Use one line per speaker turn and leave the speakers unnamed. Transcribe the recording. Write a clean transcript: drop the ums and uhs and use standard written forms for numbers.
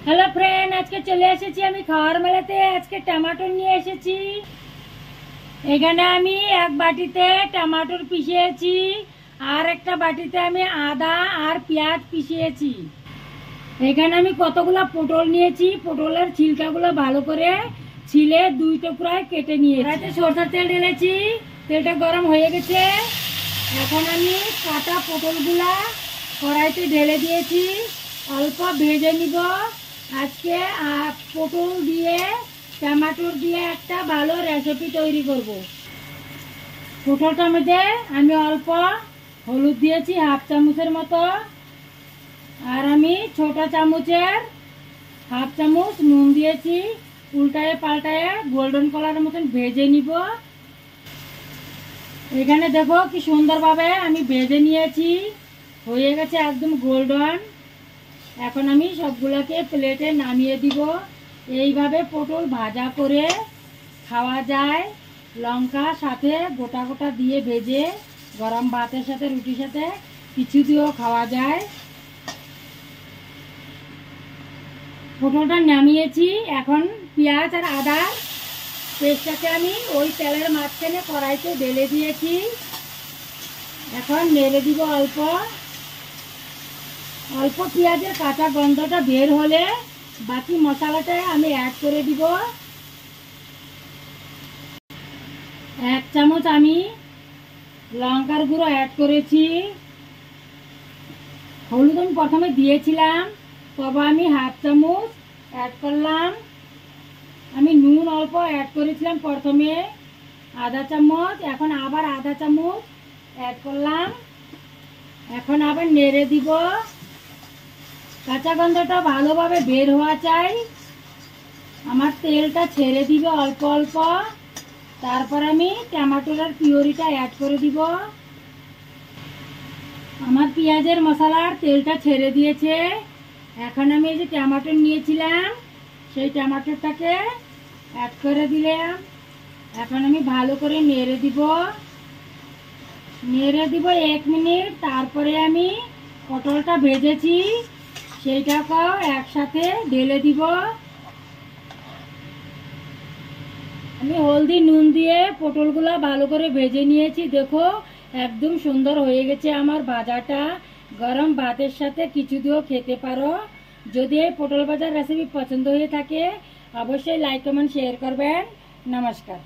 Hello friend, आज के चले एसेছি আমি খাওয়ার মেলাতে। আজকে টমেটো নিয়ে এসেছি। এখানে আমি এক বাটিতে টমেটো পিষিয়েছি, আর একটা বাটিতে আমি আদা আর পেঁয়াজ পিষিয়েছি। এখানে আমি কতগুলো পটল নিয়েছি, পটলের ছিলকাগুলো ভালো করে ছিলে দুই টুকরায় কেটে নিয়েছি। কড়াইতে সরষের তেল ঢেলেছি, তেলটা গরম হয়ে গেছে। এখন আমি কাটা পটলগুলা কড়াইতে ঢেলে দিয়েছি, অল্প ভেজে নিব। আজকে পটল দিয়ে টমেটো দিয়ে একটা ভালো রেসিপি তৈরি করব। পটলটার মধ্যে আমি অল্প হলুদ দিয়েছি, হাফ চামচের মতো, আর আমি ছোট চামচের হাফ চামচ নুন দিয়েছি। উল্টায় পাল্টায় গোল্ডেন কালারের মতন ভেজে নিব। এখানে দেখো কি সুন্দরভাবে আমি ভেজে নিয়েছি, হয়ে গেছে একদম গোল্ডেন। এখন আমি সবগুলোকে প্লেটে নামিয়ে দিব। এইভাবে পটল ভাজা করে খাওয়া যায়, লঙ্কা সাথে গোটা গোটা দিয়ে ভেজে গরম ভাতের সাথে রুটির সাথে কিছু দিয়েও খাওয়া যায়। পটলটা নামিয়েছি। এখন পেঁয়াজ আর আদার পেস্টটাকে আমি ওই তেলের মাঝখানে কড়াইতে ঢেলে দিয়েছি। এখন নেড়ে দিব অল্প অল্প। পেঁয়াজের কাঁচা গন্ধটা বের হলে বাকি মশলাটা আমি অ্যাড করে দিব। এক চামচ আমি লঙ্কার গুঁড়ো অ্যাড করেছি। হলুদ আমি প্রথমে দিয়েছিলাম, তবে আমি হাফ চামচ অ্যাড করলাম। আমি নুন অল্প অ্যাড করেছিলাম প্রথমে আধা চামচ, এখন আবার আধা চামচ অ্যাড করলাম। এখন আবার নেড়ে দিব। কাঁচা গন্ধটা ভালোভাবে বের হওয়া চাই। আমার তেলটা ছেড়ে দিবে অল্প অল্প। তারপর আমি টমেটোর পিউরিটা অ্যাড করে দিব। আমার পেঁয়াজের মশলার তেলটা ছেড়ে দিয়েছে। এখন আমি এই যে টমেটো নিয়েছিলাম সেই টমেটোটাকে অ্যাড করে দিলাম। এখন আমি ভালো করে নেড়ে দিব 1 মিনিট। তারপরে আমি পটলটা ভেজেছি সেইটাকেও একসাথে ঢেলে দিব। আমি হলদি নুন দিয়ে পটলগুলো ভালো করে ভেজে নিয়েছি। দেখো একদম সুন্দর হয়ে গেছে আমার ভাজাটা। গরম ভাতের সাথে কিছু দিয়েও খেতে পারো। যদি এই পটল ভাজার রেসিপি পছন্দ হয়ে থাকে অবশ্যই লাইক কমেন্ট শেয়ার করবেন। নমস্কার।